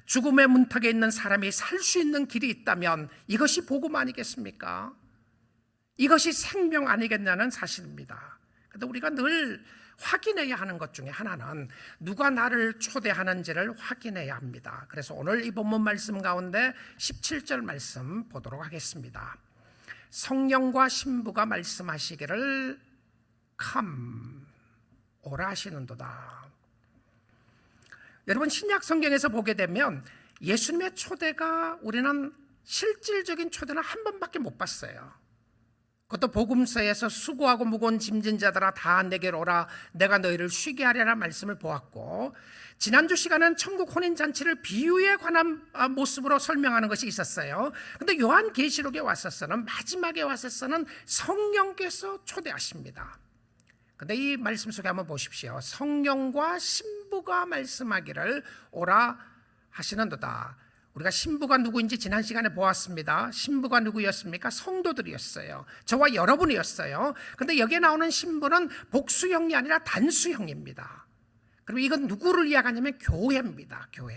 죽음의 문턱에 있는 사람이 살 수 있는 길이 있다면 이것이 복음 아니겠습니까? 이것이 생명 아니겠냐는 사실입니다. 그런데 우리가 늘 확인해야 하는 것 중에 하나는 누가 나를 초대하는지를 확인해야 합니다. 그래서 오늘 이 본문 말씀 가운데 17절 말씀 보도록 하겠습니다. 성령과 신부가 말씀하시기를 come 오라 하시는도다. 여러분, 신약 성경에서 보게 되면 예수님의 초대가 우리는 실질적인 초대는 한 번밖에 못 봤어요. 그것도 복음서에서 수고하고 무거운 짐진 자들아 다 내게로 오라 내가 너희를 쉬게 하리라 말씀을 보았고, 지난주 시간은 천국 혼인잔치를 비유에 관한 모습으로 설명하는 것이 있었어요. 그런데 요한계시록에 와서서는, 마지막에 와서서는 성령께서 초대하십니다. 그런데 이 말씀 속에 한번 보십시오. 성령과 신부가 말씀하기를 오라 하시는도다. 우리가 신부가 누구인지 지난 시간에 보았습니다. 신부가 누구였습니까? 성도들이었어요. 저와 여러분이었어요. 그런데 여기에 나오는 신부는 복수형이 아니라 단수형입니다. 그리고 이건 누구를 이야기하냐면 교회입니다. 교회.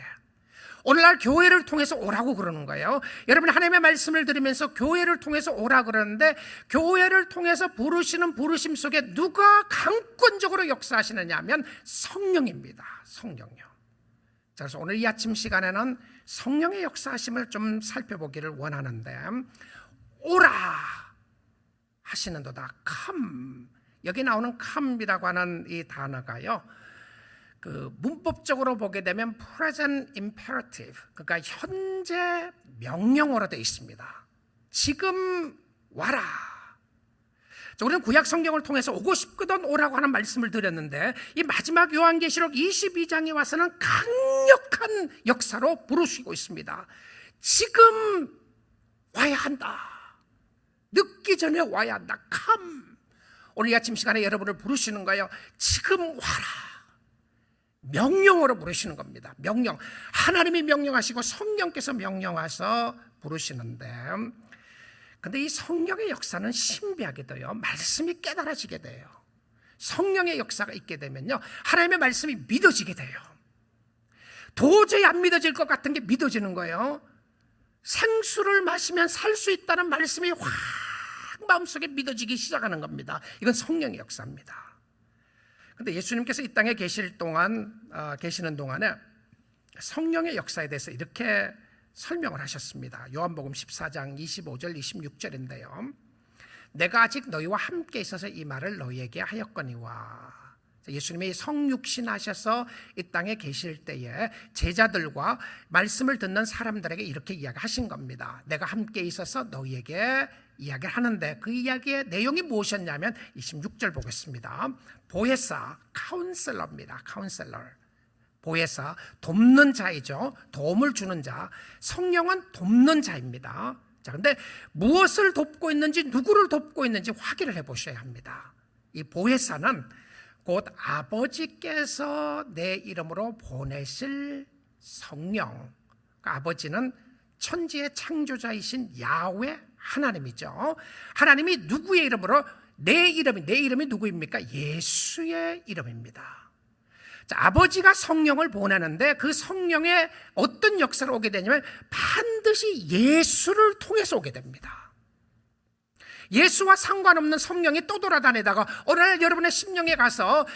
오늘날 교회를 통해서 오라고 그러는 거예요. 여러분, 하나님의 말씀을 들으면서 교회를 통해서 오라 그러는데, 교회를 통해서 부르시는 부르심 속에 누가 강권적으로 역사하시느냐 하면 성령입니다. 성령요. 그래서 오늘 이 아침 시간에는 성령의 역사하심을 좀 살펴보기를 원하는데, 오라 하시는도다. come. 여기 나오는 come이라고 하는 이 단어가요, 문법적으로 보게 되면 present imperative, 그러니까 현재 명령어로 되어 있습니다. 지금 와라. 우리는 구약 성경을 통해서 오고 싶거든 오라고 하는 말씀을 드렸는데, 이 마지막 요한계시록 22장에 와서는 강력한 역사로 부르시고 있습니다. 지금 와야 한다. 늦기 전에 와야 한다. come. 오늘 이 아침 시간에 여러분을 부르시는 거예요. 지금 와라. 명령으로 부르시는 겁니다. 명령. 하나님이 명령하시고 성령께서 명령하셔서 부르시는데, 근데 이 성령의 역사는 신비하게 돼요. 말씀이 깨달아지게 돼요. 성령의 역사가 있게 되면요, 하나님의 말씀이 믿어지게 돼요. 도저히 안 믿어질 것 같은 게 믿어지는 거예요. 생수를 마시면 살 수 있다는 말씀이 확 마음속에 믿어지기 시작하는 겁니다. 이건 성령의 역사입니다. 그런데 예수님께서 이 땅에 계시는 동안에 성령의 역사에 대해서 이렇게 설명을 하셨습니다. 요한복음 14장 25절 26절인데요. 내가 아직 너희와 함께 있어서 이 말을 너희에게 하였거니와. 예수님이 성육신하셔서 이 땅에 계실 때에 제자들과 말씀을 듣는 사람들에게 이렇게 이야기하신 겁니다. 내가 함께 있어서 너희에게 이야기를 하는데, 그 이야기의 내용이 무엇이었냐면 26절 보겠습니다. 보혜사, 카운셀러입니다. 카운셀러. 보혜사, 돕는 자이죠. 도움을 주는 자. 성령은 돕는 자입니다. 자, 근데 무엇을 돕고 있는지, 누구를 돕고 있는지 확인을 해 보셔야 합니다. 이 보혜사는 곧 아버지께서 내 이름으로 보내실 성령. 그러니까 아버지는 천지의 창조자이신 야훼 하나님이죠. 하나님이 누구의 이름으로? 내 이름이 누구입니까? 예수의 이름입니다. 자, 아버지가 성령을 보내는데 그 성령의 어떤 역사로 오게 되냐면 반드시 예수를 통해서 오게 됩니다. 예수와 상관없는 성령이 또 돌아다니다가 어느 날 여러분의 심령에 가서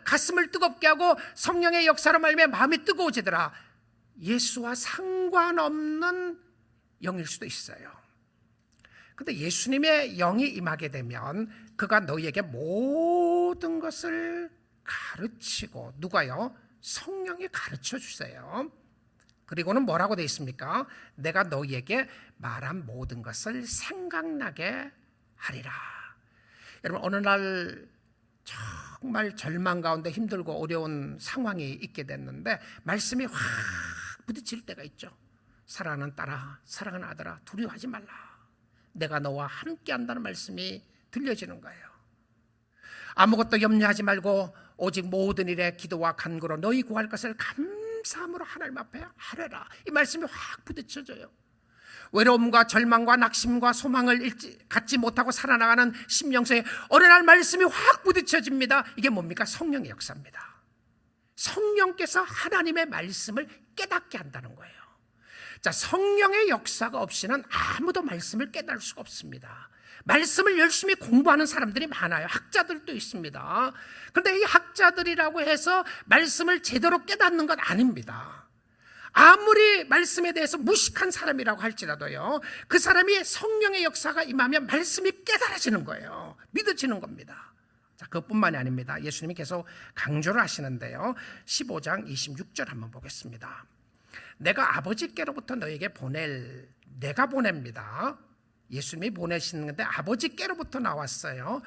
가슴을 뜨겁게 하고 성령의 역사로 말미암아 마음이 뜨거워지더라. 예수와 상관없는 영일 수도 있어요. 그런데 예수님의 영이 임하게 되면 그가 너희에게 모든 것을 가르치고, 누가요? 성령이 가르쳐 주세요. 그리고는 뭐라고 되어 있습니까? 내가 너희에게 말한 모든 것을 생각나게 하리라. 여러분, 어느 날 정말 절망 가운데 힘들고 어려운 상황이 있게 됐는데 말씀이 확 부딪힐 때가 있죠. 사랑하는 딸아, 사랑하는 아들아, 두려워하지 말라. 내가 너와 함께 한다는 말씀이 들려지는 거예요. 아무것도 염려하지 말고 오직 모든 일에 기도와 간구로 너희 구할 것을 감사함으로 하나님 앞에 하래라. 이 말씀이 확 부딪혀져요. 외로움과 절망과 낙심과 소망을 갖지 못하고 살아나가는 심령소에 어느 날 말씀이 확 부딪혀집니다. 이게 뭡니까? 성령의 역사입니다. 성령께서 하나님의 말씀을 깨닫게 한다는 거예요. 자, 성령의 역사가 없이는 아무도 말씀을 깨달을 수가 없습니다. 말씀을 열심히 공부하는 사람들이 많아요. 학자들도 있습니다. 그런데 이 학자들이라고 해서 말씀을 제대로 깨닫는 건 아닙니다. 아무리 말씀에 대해서 무식한 사람이라고 할지라도요, 그 사람이 성령의 역사가 임하면 말씀이 깨달아지는 거예요. 믿어지는 겁니다. 자, 그것뿐만이 아닙니다. 예수님이 계속 강조를 하시는데요, 15장 26절 한번 보겠습니다. 내가 아버지께로부터 너에게 내가 보냅니다. 예수님이 보내시는 건데 아버지께로부터 나왔어요.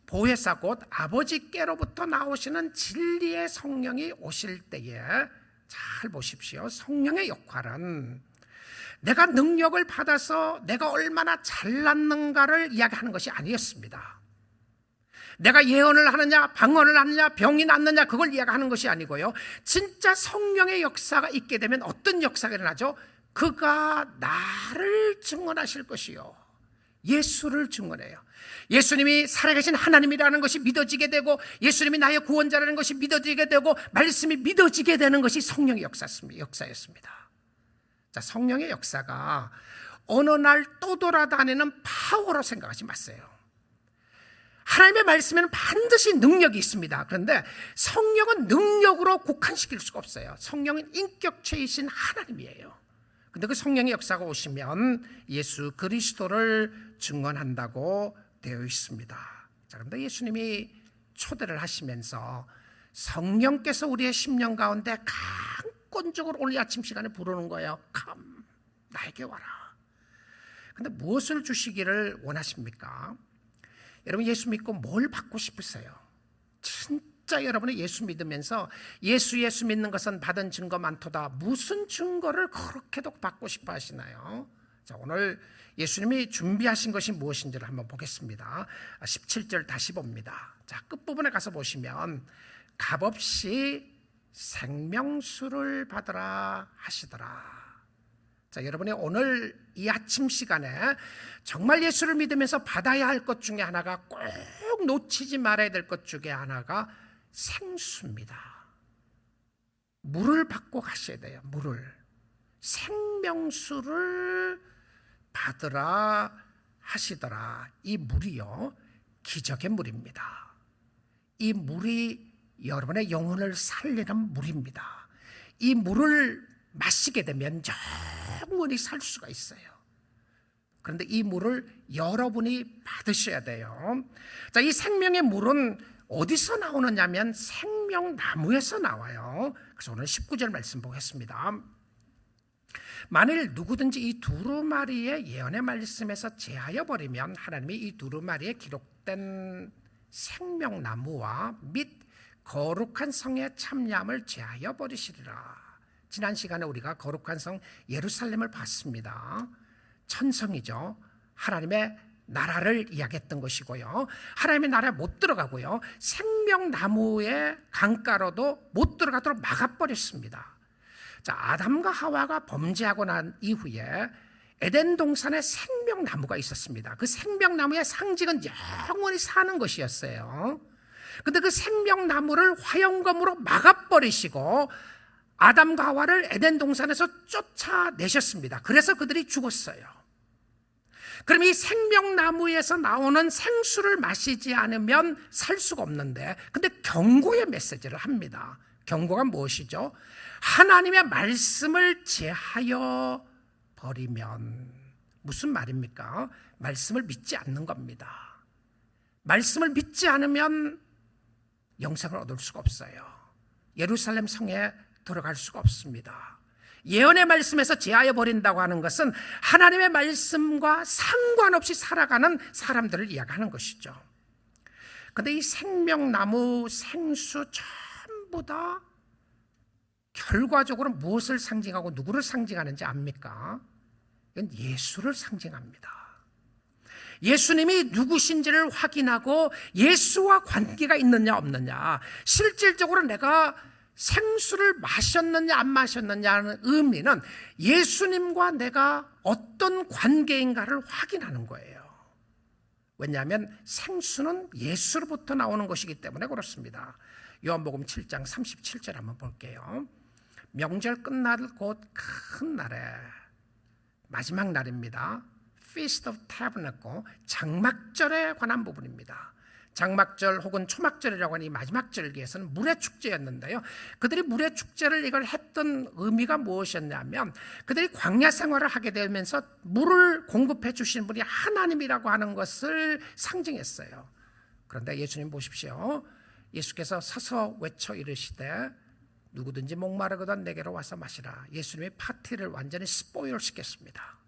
보혜사 곧 아버지께로부터 나오시는 진리의 성령이 오실 때에, 잘 보십시오. 성령의 역할은 내가 능력을 받아서 내가 얼마나 잘났는가를 이야기하는 것이 아니었습니다. 내가 예언을 하느냐, 방언을 하느냐, 병이 낫느냐, 그걸 이야기하는 것이 아니고요, 진짜 성령의 역사가 있게 되면 어떤 역사가 일어나죠? 그가 나를 증언하실 것이요, 예수를 증언해요. 예수님이 살아계신 하나님이라는 것이 믿어지게 되고, 예수님이 나의 구원자라는 것이 믿어지게 되고, 말씀이 믿어지게 되는 것이 성령의 역사였습니다. 자, 성령의 역사가 어느 날 또 돌아다니는 파워로 생각하지 마세요. 하나님의 말씀에는 반드시 능력이 있습니다. 그런데 성령은 능력으로 국한시킬 수가 없어요. 성령은 인격체이신 하나님이에요. 근데 그 성령의 역사가 오시면 예수 그리스도를 증언한다고 되어 있습니다. 자, 그런데 예수님이 초대를 하시면서 성령께서 우리의 심령 가운데 강권적으로 오늘 아침 시간에 부르는 거예요. Come, 나에게 와라. 근데 무엇을 주시기를 원하십니까? 여러분, 예수 믿고 뭘 받고 싶으세요? 진짜 여러분이 예수 믿으면서 예수 믿는 것은 받은 증거 많도다, 무슨 증거를 그렇게도 받고 싶어 하시나요? 자, 오늘 예수님이 준비하신 것이 무엇인지를 한번 보겠습니다. 17절 다시 봅니다. 자, 끝부분에 가서 보시면 값없이 생명수를 받으라 하시더라. 자, 여러분이 오늘 이 아침 시간에 정말 예수를 믿으면서 받아야 할 것 중에 하나가, 꼭 놓치지 말아야 될 것 중에 하나가 생수입니다. 물을 받고 가셔야 돼요. 물을, 생명수를 받으라 하시더라. 이 물이요, 기적의 물입니다. 이 물이 여러분의 영혼을 살리는 물입니다. 이 물을 마시게 되면 영원히 살 수가 있어요. 그런데 이 물을 여러분이 받으셔야 돼요. 자, 이 생명의 물은 어디서 나오느냐면 생명나무에서 나와요. 그래서 오늘 19절 말씀 보겠습니다. 만일 누구든지 이 두루마리의 예언의 말씀에서 제하여 버리면 하나님이 이 두루마리에 기록된 생명나무와 및 거룩한 성의 참여함을 제하여 버리시리라. 지난 시간에 우리가 거룩한 성 예루살렘을 봤습니다. 천성이죠. 하나님의 나라를 이야기했던 것이고요, 하나님의 나라에 못 들어가고요, 생명나무의 강가로도 못 들어가도록 막아버렸습니다. 자, 아담과 하와가 범죄하고 난 이후에 에덴 동산에 생명나무가 있었습니다. 그 생명나무의 상징은 영원히 사는 것이었어요. 그런데 그 생명나무를 화영검으로 막아버리시고 아담과 하와를 에덴 동산에서 쫓아내셨습니다. 그래서 그들이 죽었어요. 그럼 이 생명나무에서 나오는 생수를 마시지 않으면 살 수가 없는데, 근데 경고의 메시지를 합니다. 경고가 무엇이죠? 하나님의 말씀을 제하여 버리면, 무슨 말입니까? 말씀을 믿지 않는 겁니다. 말씀을 믿지 않으면 영생을 얻을 수가 없어요. 예루살렘 성에 들어갈 수가 없습니다. 예언의 말씀에서 제하여 버린다고 하는 것은 하나님의 말씀과 상관없이 살아가는 사람들을 이야기하는 것이죠. 그런데 이 생명나무, 생수 전부 다 결과적으로 무엇을 상징하고 누구를 상징하는지 압니까? 이건 예수를 상징합니다. 예수님이 누구신지를 확인하고 예수와 관계가 있느냐 없느냐, 실질적으로 내가 생수를 마셨느냐 안 마셨느냐는 의미는 예수님과 내가 어떤 관계인가를 확인하는 거예요. 왜냐하면 생수는 예수로부터 나오는 것이기 때문에 그렇습니다. 요한복음 7장 37절 한번 볼게요. 명절 끝날 곧 큰 날에 마지막 날입니다. Feast of Tabernacle, 장막절에 관한 부분입니다. 장막절 혹은 초막절이라고 하는 이 마지막 절기에서는 물의 축제였는데요. 그들이 물의 축제를 이걸 했던 의미가 무엇이었냐면 그들이 광야 생활을 하게 되면서 물을 공급해 주시는 분이 하나님이라고 하는 것을 상징했어요. 그런데 예수님 보십시오. 예수께서 서서 외쳐 이르시되 누구든지 목마르거든 내게로 와서 마시라. 예수님의 파티를 완전히 스포일 시켰습니다.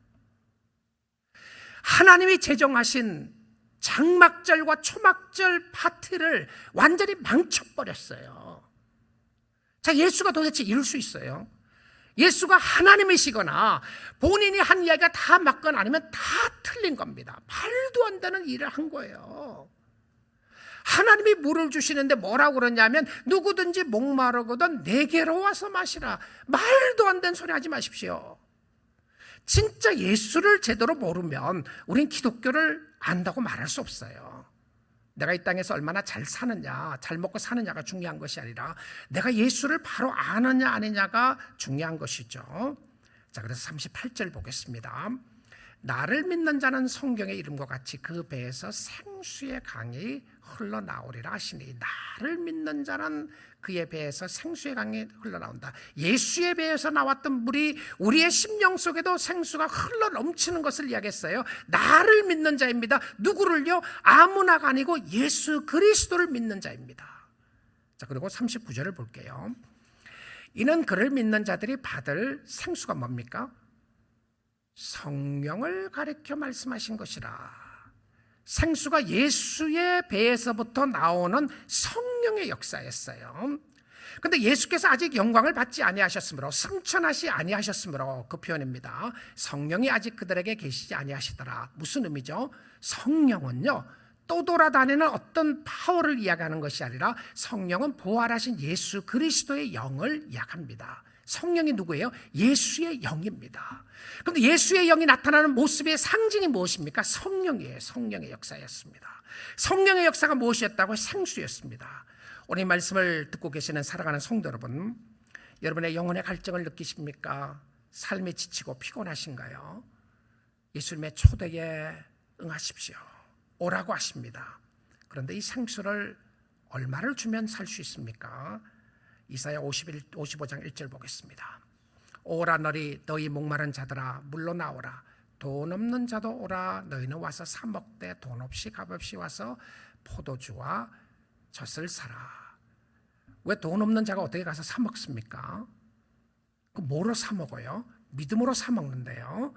하나님이 제정하신 장막절과 초막절 파티를 완전히 망쳐버렸어요. 자, 예수가 도대체 이럴 수 있어요? 예수가 하나님이시거나 본인이 한 이야기가 다 맞거나 아니면 다 틀린 겁니다. 말도 안 되는 일을 한 거예요. 하나님이 물을 주시는데 뭐라고 그러냐면 누구든지 목마르거든 내게로 와서 마시라. 말도 안 되는 소리 하지 마십시오. 진짜 예수를 제대로 모르면 우린 기독교를 안다고 말할 수 없어요. 내가 이 땅에서 얼마나 잘 사느냐, 잘 먹고 사느냐가 중요한 것이 아니라 내가 예수를 바로 아느냐 아니냐가 중요한 것이죠. 자, 그래서 38절 보겠습니다. 나를 믿는 자는 성경의 이름과 같이 그 배에서 생수의 강이 흘러나오리라 하시니, 나를 믿는 자는 그의 배에서 생수의 강이 흘러나온다. 예수의 배에서 나왔던 물이 우리의 심령 속에도 생수가 흘러넘치는 것을 이야기했어요. 나를 믿는 자입니다. 누구를요? 아무나가 아니고 예수 그리스도를 믿는 자입니다. 자, 그리고 39절을 볼게요. 이는 그를 믿는 자들이 받을 생수가 뭡니까? 성령을 가리켜 말씀하신 것이라. 생수가 예수의 배에서부터 나오는 성령의 역사였어요. 그런데 예수께서 아직 영광을 받지 아니하셨으므로, 승천하시 아니하셨으므로, 그 표현입니다. 성령이 아직 그들에게 계시지 아니하시더라. 무슨 의미죠? 성령은요, 또 돌아다니는 어떤 파워를 이야기하는 것이 아니라 성령은 부활하신 예수 그리스도의 영을 이야기합니다. 성령이 누구예요? 예수의 영입니다. 그런데 예수의 영이 나타나는 모습의 상징이 무엇입니까? 성령이에요. 성령의 역사였습니다. 성령의 역사가 무엇이었다고? 생수였습니다. 오늘 이 말씀을 듣고 계시는 사랑하는 성도 여러분, 여러분의 영혼의 갈증을 느끼십니까? 삶이 지치고 피곤하신가요? 예수님의 초대에 응하십시오. 오라고 하십니다. 그런데 이 생수를 얼마를 주면 살 수 있습니까? 이사야 55장 1절 보겠습니다. 오라 너희 목마른 자들아 물로 나오라. 돈 없는 자도 오라. 너희는 와서 사 먹되 돈 없이 값없이 와서 포도주와 젖을 사라. 왜 돈 없는 자가 어떻게 가서 사 먹습니까? 그 뭐로 사 먹어요? 믿음으로 사 먹는데요.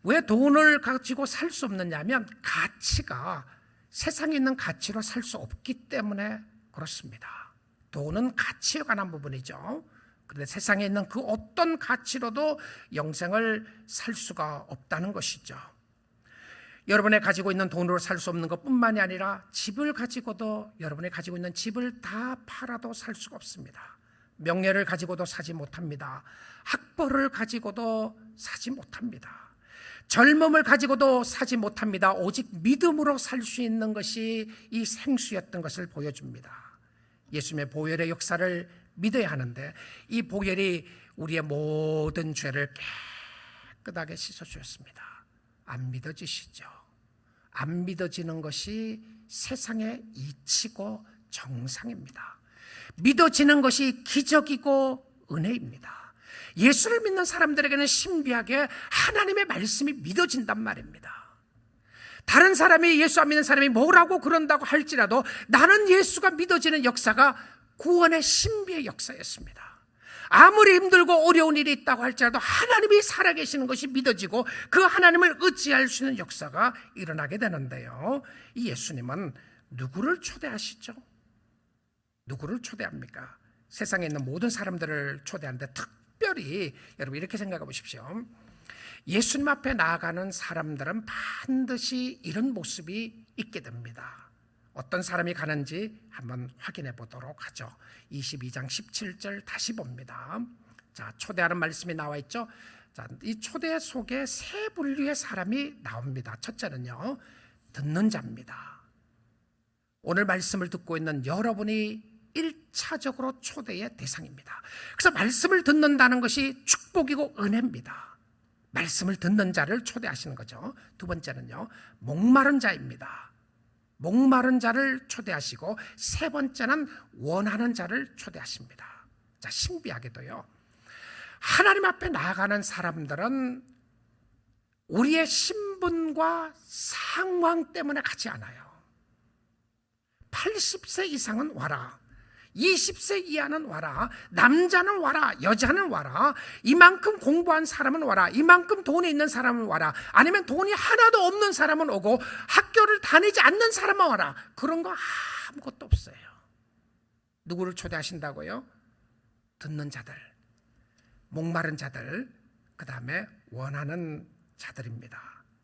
왜 돈을 가지고 살 수 없느냐면 가치가 세상에 있는 가치로 살 수 없기 때문에 그렇습니다. 돈은 가치에 관한 부분이죠. 그런데 세상에 있는 그 어떤 가치로도 영생을 살 수가 없다는 것이죠. 여러분이 가지고 있는 돈으로 살 수 없는 것뿐만이 아니라 집을 가지고도, 여러분이 가지고 있는 집을 다 팔아도 살 수가 없습니다. 명예를 가지고도 사지 못합니다. 학벌을 가지고도 사지 못합니다. 젊음을 가지고도 사지 못합니다. 오직 믿음으로 살 수 있는 것이 이 생수였던 것을 보여줍니다. 예수님의 보혈의 역사를 믿어야 하는데 이 보혈이 우리의 모든 죄를 깨끗하게 씻어주었습니다. 안 믿어지시죠? 안 믿어지는 것이 세상의 이치고 정상입니다. 믿어지는 것이 기적이고 은혜입니다. 예수를 믿는 사람들에게는 신비하게 하나님의 말씀이 믿어진단 말입니다. 다른 사람이, 예수 안 믿는 사람이 뭐라고 그런다고 할지라도 나는 예수가 믿어지는 역사가 구원의 신비의 역사였습니다. 아무리 힘들고 어려운 일이 있다고 할지라도 하나님이 살아계시는 것이 믿어지고 그 하나님을 의지할 수 있는 역사가 일어나게 되는데요. 이 예수님은 누구를 초대하시죠? 누구를 초대합니까? 세상에 있는 모든 사람들을 초대하는데 특별히 여러분 이렇게 생각해 보십시오. 예수님 앞에 나아가는 사람들은 반드시 이런 모습이 있게 됩니다. 어떤 사람이 가는지 한번 확인해 보도록 하죠. 22장 17절 다시 봅니다. 자, 초대하는 말씀이 나와 있죠. 자, 이 초대 속에 세 분류의 사람이 나옵니다. 첫째는요, 듣는 자입니다. 오늘 말씀을 듣고 있는 여러분이 1차적으로 초대의 대상입니다. 그래서 말씀을 듣는다는 것이 축복이고 은혜입니다. 말씀을 듣는 자를 초대하시는 거죠. 두 번째는요, 목마른 자입니다. 목마른 자를 초대하시고, 세 번째는 원하는 자를 초대하십니다. 자, 신비하게도요, 하나님 앞에 나아가는 사람들은 우리의 신분과 상황 때문에 가지 않아요. 80세 이상은 와라, 20세 이하는 와라, 남자는 와라, 여자는 와라, 이만큼 공부한 사람은 와라, 이만큼 돈이 있는 사람은 와라, 아니면 돈이 하나도 없는 사람은 오고 학교를 다니지 않는 사람은 와라. 그런 거 아무것도 없어요. 누구를 초대하신다고요? 듣는 자들, 목마른 자들, 그 다음에 원하는 자들입니다.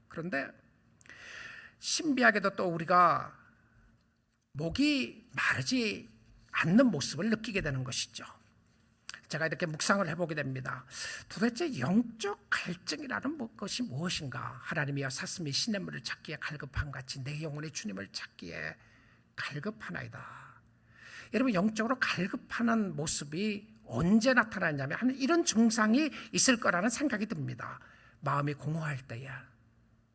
그런데 신비하게도 또 우리가 목이 마르지 않는 모습을 느끼게 되는 것이죠. 제가 이렇게 묵상을 해보게 됩니다. 도대체 영적 갈증이라는 것이 무엇인가? 하나님이여 사슴이 시냇물을 찾기에 갈급한 같이 내 영혼이 주님을 찾기에 갈급하나이다. 여러분, 영적으로 갈급하는 모습이 언제 나타나냐면 이런 증상이 있을 거라는 생각이 듭니다. 마음이 공허할 때에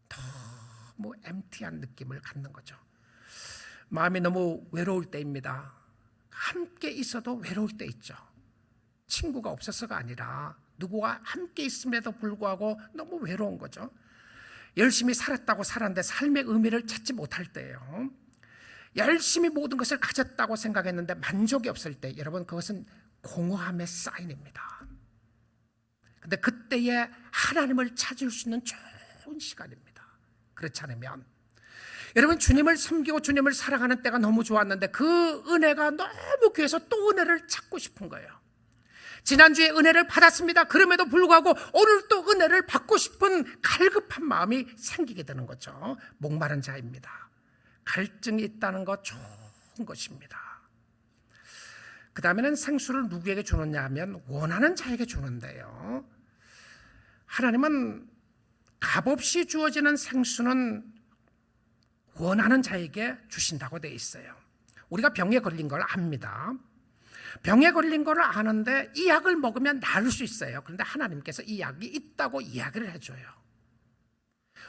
너무 엠티한 느낌을 갖는 거죠. 마음이 너무 외로울 때입니다. 함께 있어도 외로울 때 있죠. 친구가 없어서가 아니라 누구와 함께 있음에도 불구하고 너무 외로운 거죠. 열심히 살았다고 살았는데 삶의 의미를 찾지 못할 때예요. 열심히 모든 것을 가졌다고 생각했는데 만족이 없을 때, 여러분, 그것은 공허함의 사인입니다. 근데 그때에 하나님을 찾을 수 있는 좋은 시간입니다. 그렇지 않으면 여러분, 주님을 섬기고 주님을 사랑하는 때가 너무 좋았는데 그 은혜가 너무 귀해서 또 은혜를 찾고 싶은 거예요. 지난주에 은혜를 받았습니다. 그럼에도 불구하고 오늘 또 은혜를 받고 싶은 갈급한 마음이 생기게 되는 거죠. 목마른 자입니다. 갈증이 있다는 것 좋은 것입니다. 그 다음에는 생수를 누구에게 주느냐 하면 원하는 자에게 주는데요, 하나님은 값없이 주어지는 생수는 원하는 자에게 주신다고 되어 있어요. 우리가 병에 걸린 걸 압니다. 병에 걸린 걸 아는데 이 약을 먹으면 나을 수 있어요. 그런데 하나님께서 이 약이 있다고 이야기를 해줘요.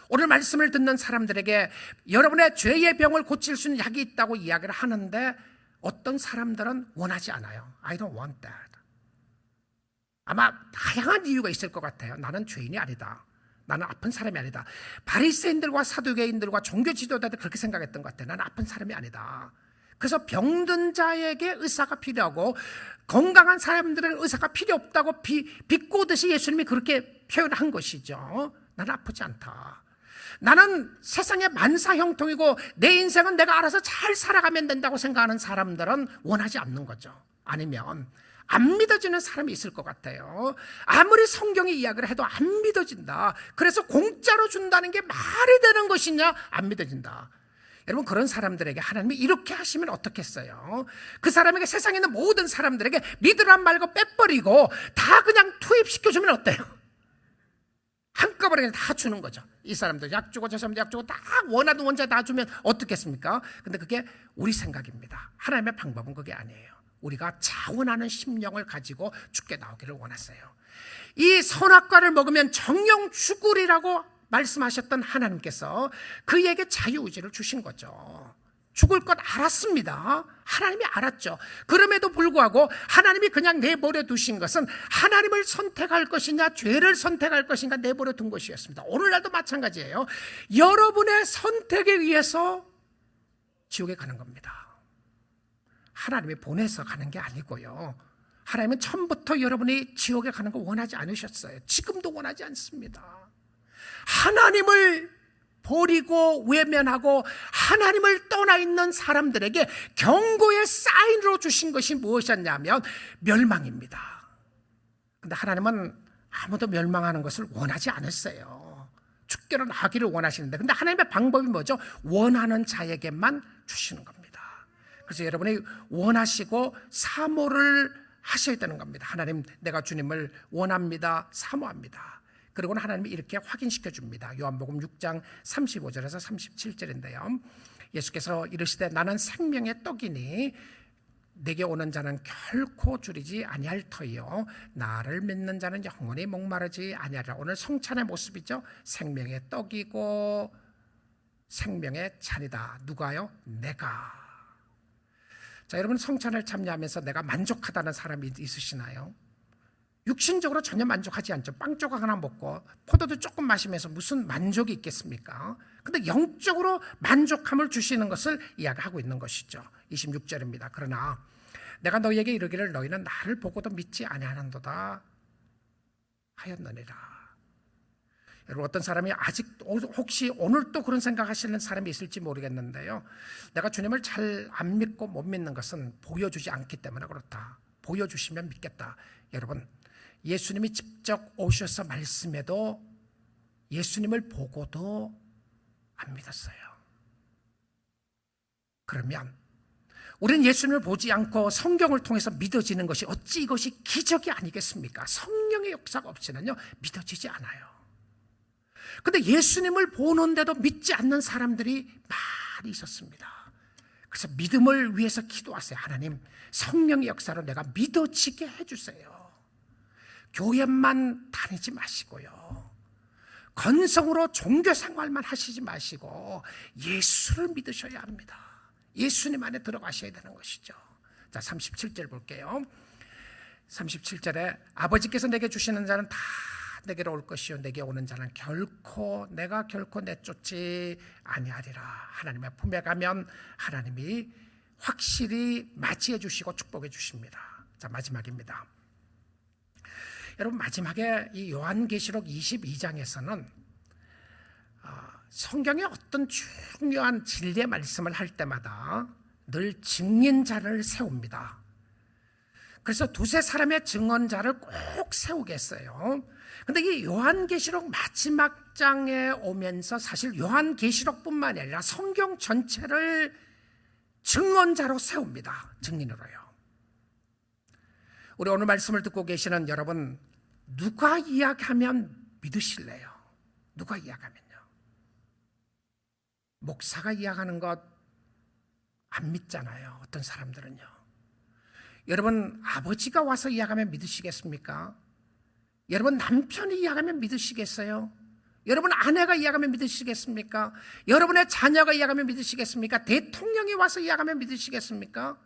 오늘 말씀을 듣는 사람들에게 여러분의 죄의 병을 고칠 수 있는 약이 있다고 이야기를 하는데 어떤 사람들은 원하지 않아요. I don't want that. 아마 다양한 이유가 있을 것 같아요. 나는 죄인이 아니다. 나는 아픈 사람이 아니다. 바리새인들과 사두개인들과 종교 지도자들 그렇게 생각했던 것 같아요. 나는 아픈 사람이 아니다. 그래서 병든 자에게 의사가 필요하고 건강한 사람들은 의사가 필요 없다고 비꼬듯이 예수님이 그렇게 표현한 것이죠. 나는 아프지 않다. 나는 세상의 만사형통이고 내 인생은 내가 알아서 잘 살아가면 된다고 생각하는 사람들은 원하지 않는 거죠. 아니면 안 믿어지는 사람이 있을 것 같아요. 아무리 성경이 이야기를 해도 안 믿어진다. 그래서 공짜로 준다는 게 말이 되는 것이냐? 안 믿어진다. 여러분, 그런 사람들에게 하나님이 이렇게 하시면 어떻겠어요? 그 사람에게, 세상에 있는 모든 사람들에게 믿으란 말고 빼버리고 다 그냥 투입시켜주면 어때요? 한꺼번에 그냥 다 주는 거죠. 이 사람도 약 주고 저 사람도 약 주고 다 원하는 원자 다 주면 어떻겠습니까? 근데 그게 우리 생각입니다. 하나님의 방법은 그게 아니에요. 우리가 자원하는 심령을 가지고 주께 나오기를 원했어요. 이 선악과를 먹으면 정령 죽으리라고 말씀하셨던 하나님께서 그에게 자유의지를 주신 거죠. 죽을 것 알았습니다. 하나님이 알았죠. 그럼에도 불구하고 하나님이 그냥 내버려 두신 것은 하나님을 선택할 것이냐 죄를 선택할 것인가 내버려 둔 것이었습니다. 오늘날도 마찬가지예요. 여러분의 선택에 의해서 지옥에 가는 겁니다. 하나님이 보내서 가는 게 아니고요. 하나님은 처음부터 여러분이 지옥에 가는 거 원하지 않으셨어요. 지금도 원하지 않습니다. 하나님을 버리고 외면하고 하나님을 떠나 있는 사람들에게 경고의 사인으로 주신 것이 무엇이었냐면 멸망입니다. 그런데 하나님은 아무도 멸망하는 것을 원하지 않았어요. 죽게로 나기를 원하시는데, 근데 하나님의 방법이 뭐죠? 원하는 자에게만 주시는 겁니다. 그래서 여러분이 원하시고 사모를 하셔야 되는 겁니다. 하나님, 내가 주님을 원합니다. 사모합니다. 그리고는 하나님이 이렇게 확인시켜 줍니다. 요한복음 6장 35절에서 37절인데요. 예수께서 이르시되 나는 생명의 떡이니 내게 오는 자는 결코 줄이지 아니할 터이요 나를 믿는 자는 영원히 목마르지 아니하리라. 오늘 성찬의 모습이죠. 생명의 떡이고 생명의 잔이다. 누가요? 내가. 자, 여러분 성찬을 참여하면서 내가 만족하다는 사람이 있으시나요? 육신적으로 전혀 만족하지 않죠. 빵 조각 하나 먹고 포도도 조금 마시면서 무슨 만족이 있겠습니까? 근데 영적으로 만족함을 주시는 것을 이야기하고 있는 것이죠. 26절입니다. 그러나 내가 너희에게 이르기를 너희는 나를 보고도 믿지 아니하는도다 하였느니라. 여러분, 어떤 사람이 아직 혹시 오늘 또 그런 생각하시는 사람이 있을지 모르겠는데요, 내가 주님을 잘 안 믿고 못 믿는 것은 보여주지 않기 때문에 그렇다. 보여주시면 믿겠다. 여러분, 예수님이 직접 오셔서 말씀해도 예수님을 보고도 안 믿었어요. 그러면 우리는 예수님을 보지 않고 성경을 통해서 믿어지는 것이 어찌 이것이 기적이 아니겠습니까? 성령의 역사가 없이는요 믿어지지 않아요. 근데 예수님을 보는데도 믿지 않는 사람들이 많이 있었습니다. 그래서 믿음을 위해서 기도하세요. 하나님, 성령의 역사로 내가 믿어지게 해주세요. 교회만 다니지 마시고요, 건성으로 종교 생활만 하시지 마시고 예수를 믿으셔야 합니다. 예수님 안에 들어가셔야 되는 것이죠. 자, 37절 볼게요. 37절에 아버지께서 내게 주시는 자는 다 내게로 올 것이요 내게 오는 자는 내가 결코 내쫓지 아니하리라. 하나님의 품에 가면 하나님이 확실히 맞이해 주시고 축복해 주십니다. 자, 마지막입니다. 여러분, 마지막에 이 요한계시록 22장에서는 성경의 어떤 중요한 진리의 말씀을 할 때마다 늘 증인자를 세웁니다. 그래서 두세 사람의 증언자를 꼭 세우겠어요. 근데 이 요한계시록 마지막 장에 오면서 사실 요한계시록뿐만이 아니라 성경 전체를 증언자로 세웁니다. 증인으로요. 우리 오늘 말씀을 듣고 계시는 여러분, 누가 이야기하면 믿으실래요? 누가 이야기하면요? 목사가 이야기하는 것 안 믿잖아요. 어떤 사람들은요. 여러분, 아버지가 와서 이야기하면 믿으시겠습니까? 여러분, 남편이 이야기하면 믿으시겠어요? 여러분, 아내가 이야기하면 믿으시겠습니까? 여러분의 자녀가 이야기하면 믿으시겠습니까? 대통령이 와서 이야기하면 믿으시겠습니까?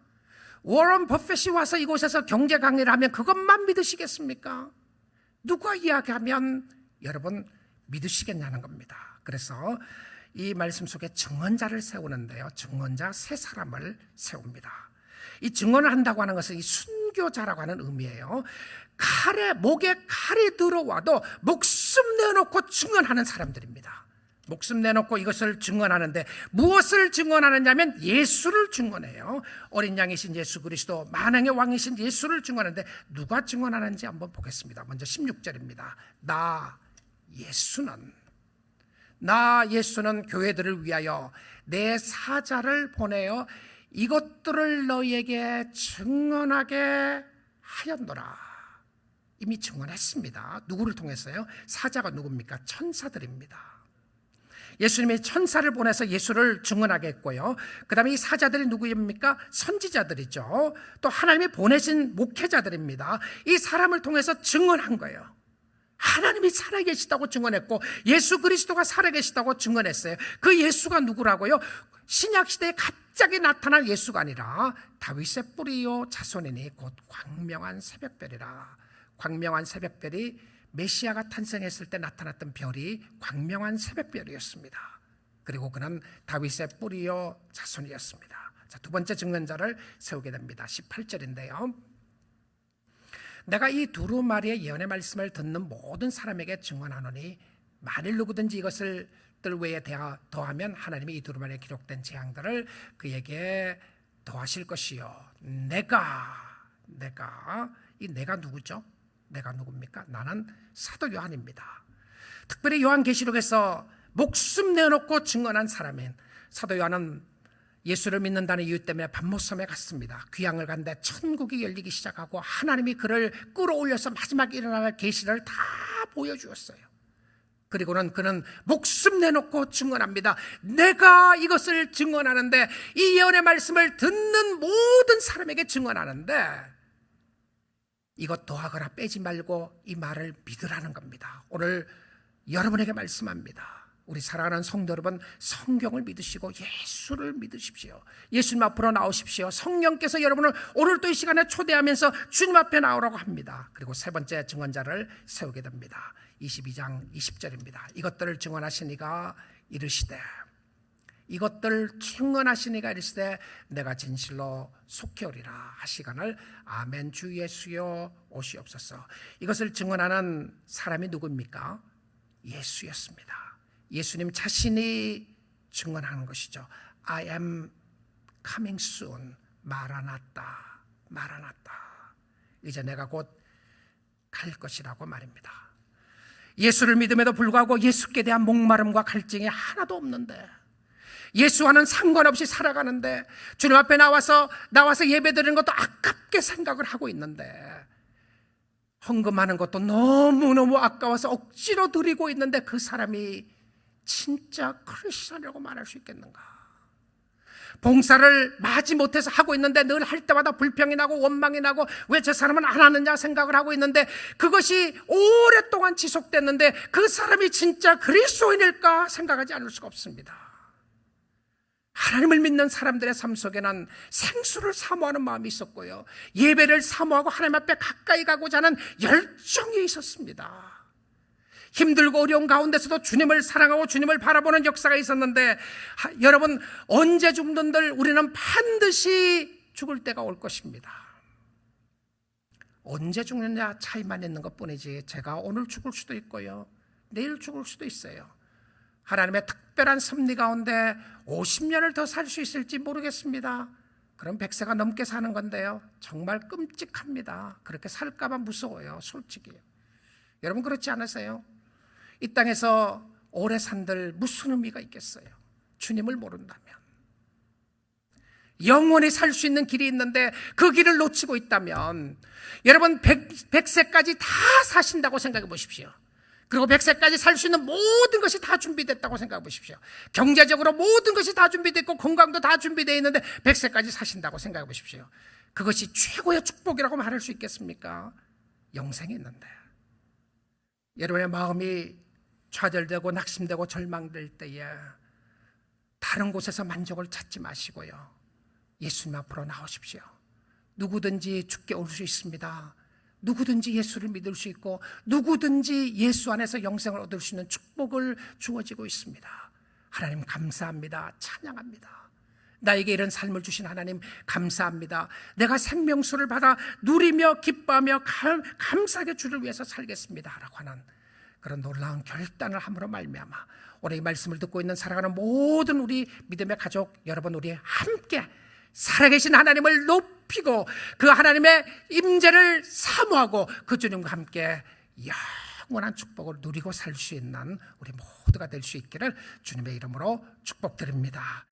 워런 버핏이 와서 이곳에서 경제 강의를 하면 그것만 믿으시겠습니까? 누가 이야기하면 여러분 믿으시겠냐는 겁니다. 그래서 이 말씀 속에 증언자를 세우는데요, 증언자 세 사람을 세웁니다. 이 증언을 한다고 하는 것은 이 순교자라고 하는 의미예요. 목에 칼이 들어와도 목숨 내놓고 증언하는 사람들입니다. 목숨 내놓고 이것을 증언하는데 무엇을 증언하느냐면 예수를 증언해요. 어린 양이신 예수 그리스도, 만왕의 왕이신 예수를 증언하는데 누가 증언하는지 한번 보겠습니다. 먼저 16절입니다. 나 예수는 교회들을 위하여 내 사자를 보내어 이것들을 너희에게 증언하게 하였노라. 이미 증언했습니다. 누구를 통해서요? 사자가 누굽니까? 천사들입니다. 예수님이 천사를 보내서 예수를 증언하게 했고요, 그 다음에 이 사자들이 누구입니까? 선지자들이죠. 또 하나님이 보내신 목회자들입니다. 이 사람을 통해서 증언한 거예요. 하나님이 살아계시다고 증언했고 예수 그리스도가 살아계시다고 증언했어요. 그 예수가 누구라고요? 신약시대에 갑자기 나타난 예수가 아니라 다윗의 뿌리요 자손이니 곧 광명한 새벽별이라. 광명한 새벽별이 메시아가 탄생했을 때 나타났던 별이 광명한 새벽별이었습니다. 그리고 그는 다윗의 뿌리요 자손이었습니다. 자, 두 번째 증언자를 세우게 됩니다. 18절인데요. 내가 이 두루마리의 예언의 말씀을 듣는 모든 사람에게 증언하노니 만일 누구든지 이것을 들 외에 더하면 하나님이 이 두루마리에 기록된 재앙들을 그에게 더하실 것이요. 이 내가 누구죠? 내가 누굽니까? 나는 사도 요한입니다. 특별히 요한계시록에서 목숨 내놓고 증언한 사람인 사도 요한은 예수를 믿는다는 이유 때문에 밤모섬에 갔습니다. 귀향을 간데 천국이 열리기 시작하고 하나님이 그를 끌어올려서 마지막 일어날 계시를 다 보여주었어요. 그리고는 그는 목숨 내놓고 증언합니다. 내가 이것을 증언하는데, 이 예언의 말씀을 듣는 모든 사람에게 증언하는데, 이것 더하거나 빼지 말고 이 말을 믿으라는 겁니다. 오늘 여러분에게 말씀합니다. 우리 사랑하는 성도 여러분, 성경을 믿으시고 예수를 믿으십시오. 예수님 앞으로 나오십시오. 성령께서 여러분을 오늘 또 이 시간에 초대하면서 주님 앞에 나오라고 합니다. 그리고 세 번째 증언자를 세우게 됩니다. 22장 20절입니다. 이것들을 증언하시니가 이르시되, 이것들 증언하시니가 이르시되 내가 진실로 속히 오리라 하시거늘 아멘. 주 예수여 오시옵소서. 이것을 증언하는 사람이 누구입니까? 예수였습니다. 예수님 자신이 증언하는 것이죠. I am coming soon. 마라나타, 마라나타. 이제 내가 곧 갈 것이라고 말입니다. 예수를 믿음에도 불구하고 예수께 대한 목마름과 갈증이 하나도 없는데, 예수와는 상관없이 살아가는데, 주님 앞에 나와서 예배드리는 것도 아깝게 생각을 하고 있는데, 헌금하는 것도 너무너무 아까워서 억지로 드리고 있는데, 그 사람이 진짜 크리스천이라고 말할 수 있겠는가? 봉사를 마지 못해서 하고 있는데 늘 할 때마다 불평이 나고 원망이 나고 왜 저 사람은 안 하느냐 생각을 하고 있는데, 그것이 오랫동안 지속됐는데 그 사람이 진짜 그리스도인일까 생각하지 않을 수가 없습니다. 하나님을 믿는 사람들의 삶 속에는 생수를 사모하는 마음이 있었고요, 예배를 사모하고 하나님 앞에 가까이 가고자 하는 열정이 있었습니다. 힘들고 어려운 가운데서도 주님을 사랑하고 주님을 바라보는 역사가 있었는데, 여러분, 언제 죽는들 우리는 반드시 죽을 때가 올 것입니다. 언제 죽느냐 차이만 있는 것뿐이지, 제가 오늘 죽을 수도 있고요, 내일 죽을 수도 있어요. 하나님의 특별한 섭리 가운데 50년을 더 살 수 있을지 모르겠습니다. 그럼 100세가 넘게 사는 건데요, 정말 끔찍합니다. 그렇게 살까봐 무서워요, 솔직히. 여러분 그렇지 않으세요? 이 땅에서 오래 산들 무슨 의미가 있겠어요? 주님을 모른다면. 영원히 살 수 있는 길이 있는데 그 길을 놓치고 있다면, 여러분 100세까지 다 사신다고 생각해 보십시오. 그리고 100세까지 살 수 있는 모든 것이 다 준비됐다고 생각해 보십시오. 경제적으로 모든 것이 다 준비됐고 건강도 다 준비되어 있는데 100세까지 사신다고 생각해 보십시오. 그것이 최고의 축복이라고 말할 수 있겠습니까? 영생이 있는데. 여러분의 마음이 좌절되고 낙심되고 절망될 때에 다른 곳에서 만족을 찾지 마시고요, 예수님 앞으로 나오십시오. 누구든지 죽게 올 수 있습니다. 누구든지 예수를 믿을 수 있고 누구든지 예수 안에서 영생을 얻을 수 있는 축복을 주어지고 있습니다. 하나님 감사합니다. 찬양합니다. 나에게 이런 삶을 주신 하나님 감사합니다. 내가 생명수를 받아 누리며 기뻐하며 감사하게 주를 위해서 살겠습니다 라고 하는 그런 놀라운 결단을 함으로 말미암아 오늘 이 말씀을 듣고 있는 사랑하는 모든 우리 믿음의 가족 여러분, 우리 함께 살아계신 하나님을 높이고 그 하나님의 임재를 사모하고 그 주님과 함께 영원한 축복을 누리고 살 수 있는 우리 모두가 될 수 있기를 주님의 이름으로 축복드립니다.